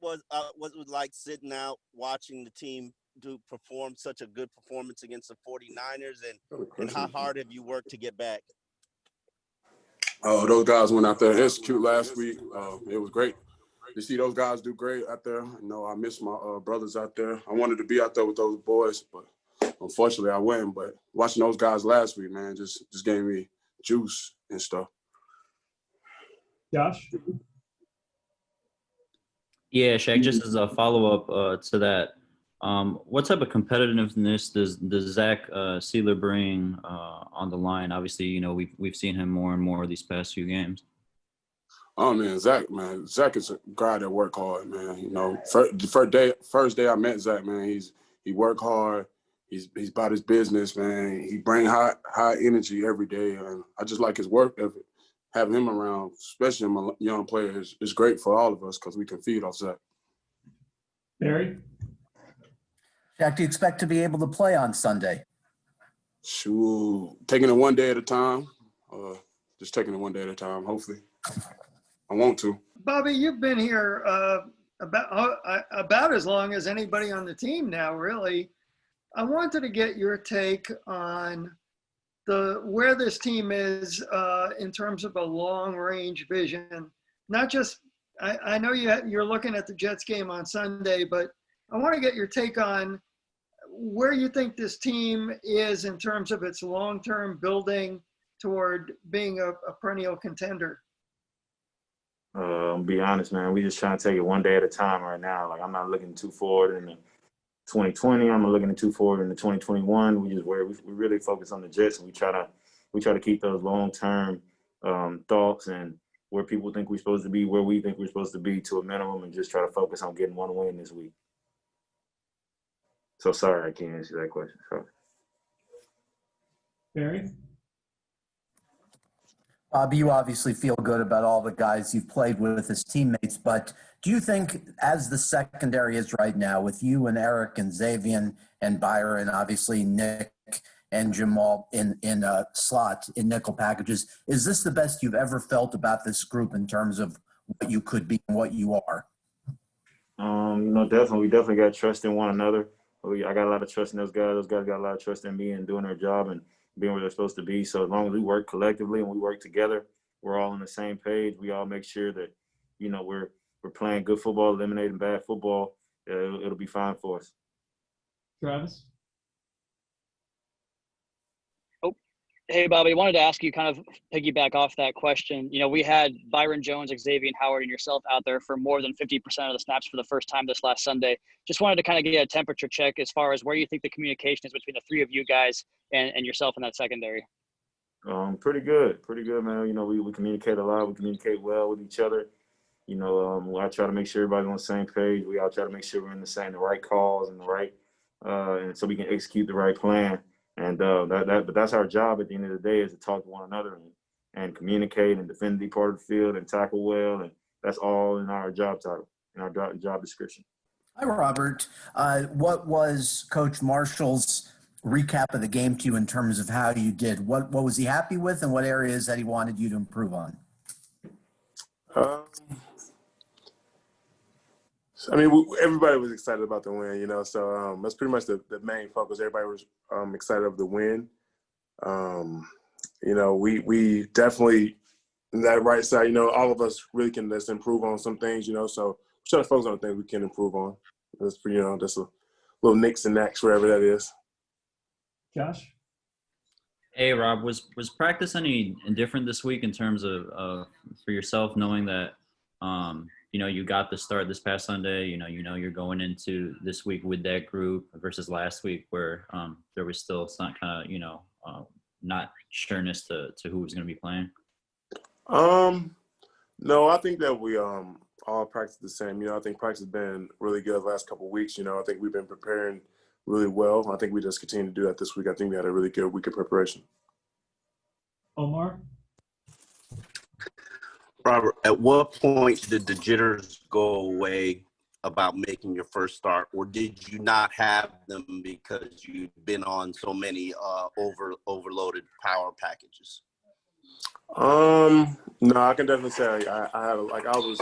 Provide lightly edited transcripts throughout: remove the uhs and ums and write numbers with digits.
what was like sitting out watching the team perform such a good performance against the 49ers, and how hard have you worked to get back? Oh, those guys went out there and execute last week. It was great to see those guys do great out there. I miss my brothers out there. I wanted to be out there with those boys, but unfortunately I went. But watching those guys last week, man, just gave me juice and stuff. Josh? Yeah, Shaq, just as a follow-up to that, what type of competitiveness does Zach Sealer bring on the line? Obviously, we've seen him more and more these past few games. Oh man, Zach is a guy that work hard, man. The first day I met Zach, man, he work hard. He's about his business, man. He bring high energy every day, and I just like his work ethic. Having him around, especially among young players, is great for all of us because we can feed off Zach. Barry? Jack, do you expect to be able to play on Sunday? Shoot, taking it one day at a time. Just taking it one day at a time, hopefully. I want to. Bobby, you've been here about as long as anybody on the team now, really. I wanted to get your take on where this team is in terms of a long-range vision. Not just, I know you're looking at the Jets game on Sunday, but I want to get your take on where you think this team is in terms of its long-term building toward being a perennial contender. I'll be honest, man. We just trying to take it one day at a time right now. Like, I'm not looking too forward into 2020. I'm not looking too forward into 2021. We really focus on the Jets, and we try to keep those long-term thoughts and where people think we're supposed to be, where we think we're supposed to be, to a minimum, and just try to focus on getting one win this week. So sorry I can't answer that question. Sorry. Barry? Bobby, you obviously feel good about all the guys you've played with as teammates, but do you think, as the secondary is right now, with you and Eric and Xavier and Byron, obviously Nick and Jamal in slot in nickel packages, is this the best you've ever felt about this group in terms of what you could be and what you are? Definitely. We definitely got trust in one another. I got a lot of trust in those guys. Those guys got a lot of trust in me and doing their job and being where they're supposed to be. So as long as we work collectively and we work together, we're all on the same page. We all make sure that, we're playing good football, eliminating bad football. It'll be fine for us. Travis? Hey, Bobby, I wanted to ask you, kind of piggyback off that question. We had Byron Jones, Xavier Howard, and yourself out there for more than 50% of the snaps for the first time this last Sunday. Just wanted to kind of get a temperature check as far as where you think the communication is between the three of you guys and yourself in that secondary. Pretty good, man. We communicate a lot. We communicate well with each other. I try to make sure everybody's on the same page. We all try to make sure we're in the right calls and the right, and so we can execute the right plan. And but that's our job at the end of the day, is to talk to one another and communicate and defend the part of the field and tackle well. And that's all in our job title, in our job description. Hi, Robert. What was Coach Marshall's recap of the game to you in terms of how you did? What was he happy with, and what areas that he wanted you to improve on? Everybody was excited about the win, so that's pretty much the main focus. Everybody was excited of the win. We definitely, on that right side, all of us really can just improve on some things, so we try to focus on the things we can improve on. That's, just a little nicks and knacks, wherever that is. Josh? Hey, Rob, was practice any different this week in terms of for yourself, knowing that you got the start this past Sunday, you're going into this week with that group versus last week where there was still some kind of, not sureness to who was going to be playing? No, I think that we all practice the same. I think practice has been really good the last couple of weeks. I think we've been preparing really well. I think we just continue to do that this week. I think we had a really good week of preparation. Omar? Robert, at what point did the jitters go away about making your first start, or did you not have them because you've been on so many overloaded power packages? No, I can definitely say I had I was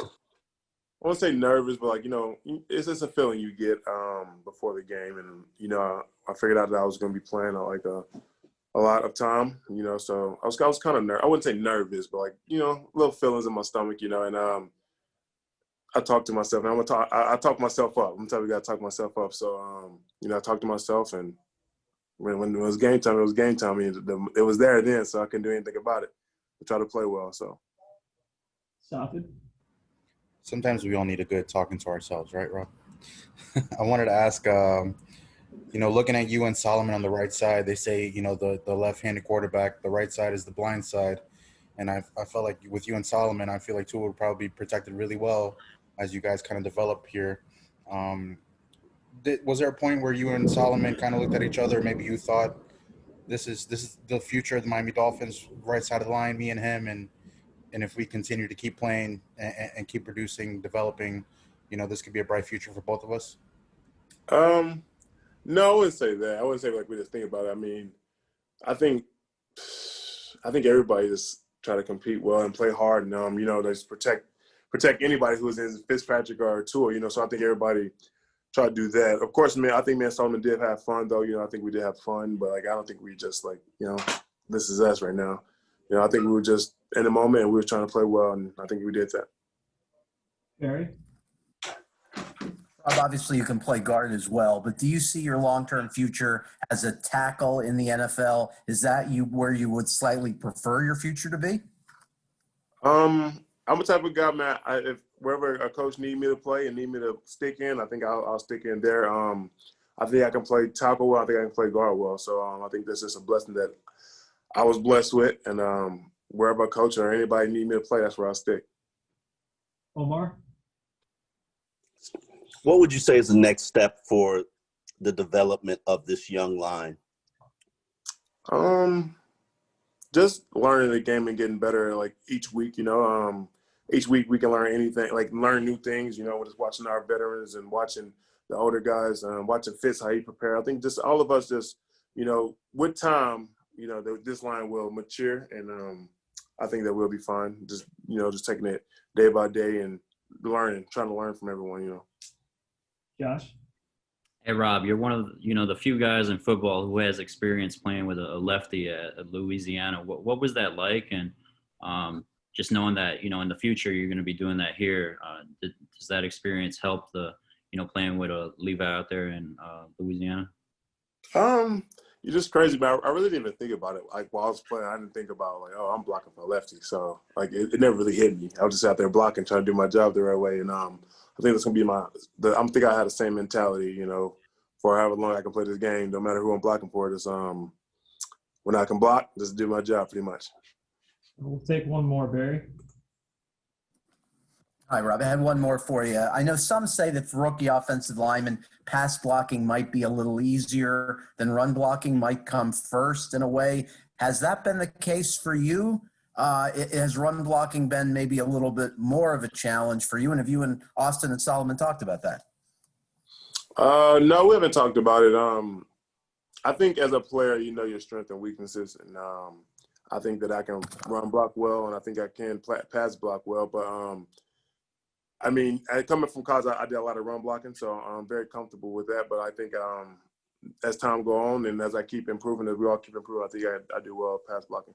won't say nervous, but like, it's just a feeling you get before the game. And, I figured out that I was going to be playing like a lot of time, so I was kind of I wouldn't say nervous, but like, little feelings in my stomach, and I talked to myself, and I talk myself up. I'm telling you, I talk myself up. So, I talked to myself, and when it was game time, it was game time. I mean, it was there then, so I couldn't do anything about it. I try to play well, so. Stop it. Sometimes we all need a good talking to ourselves, right, Rob? I wanted to ask, looking at you and Solomon on the right side, they say, the left-handed quarterback, the right side is the blind side. And I felt like with you and Solomon, I feel like Tua would probably be protected really well as you guys kind of develop here. Was there a point where you and Solomon kind of looked at each other? Maybe you thought, this is the future of the Miami Dolphins, right side of the line, me and him, and if we continue to keep playing and keep producing, developing, this could be a bright future for both of us? No, I wouldn't say that. I wouldn't say like we just think about it. I mean, I think everybody just try to compete well and play hard, and just protect anybody who's in Fitzpatrick or Tua, so I think everybody try to do that. Of course, I think me and Solomon did have fun though, I think we did have fun, but like I don't think we just like, this is us right now. I think we were just in the moment and we were trying to play well, and I think we did that. Barry? Rob, obviously you can play guard as well, but do you see your long-term future as a tackle in the NFL? Is that where you would slightly prefer your future to be? I'm a type of guy, man. If wherever a coach need me to play and need me to stick in, I think I'll stick in there. I think I can play tackle well. I think I can play guard well. So I think that's just a blessing that I was blessed with. And wherever a coach or anybody need me to play, that's where I'll stick. Omar? What would you say is the next step for the development of this young line? Just learning the game and getting better like each week, each week we can learn anything, like learn new things, we're just watching our veterans and watching the older guys, watching Fitz, how he prepare. I think just all of us just, with time, this line will mature, and I think that we'll be fine. Just, just taking it day by day and trying to learn from everyone, Josh? Hey, Rob, you're one of the few guys in football who has experience playing with a lefty at Louisiana. What was that like? And just knowing that, in the future you're going to be doing that here, does that experience help playing with a Levi out there in Louisiana? You're just crazy, man. I really didn't even think about it. Like while I was playing, I didn't think about like, oh, I'm blocking for a lefty. So like it never really hit me. I was just out there blocking, trying to do my job the right way. And I think that's gonna be I think I had the same mentality, for however long I can play this game, no matter who I'm blocking for. Just when I can block, just do my job pretty much. We'll take one more, Barry. Hi, Rob. I had one more for you. I know some say that for rookie offensive linemen, pass blocking might be a little easier than run blocking, might come first in a way. Has that been the case for you? Has run blocking been maybe a little bit more of a challenge for you? And have you and Austin and Solomon talked about that? No, we haven't talked about it. I think as a player, your strengths and weaknesses, and I think that I can run block well, and I think I can pass block well. But coming from college, I did a lot of run blocking, so I'm very comfortable with that. But I think as time go on and as I keep improving, as we all keep improving, I think I do well pass blocking.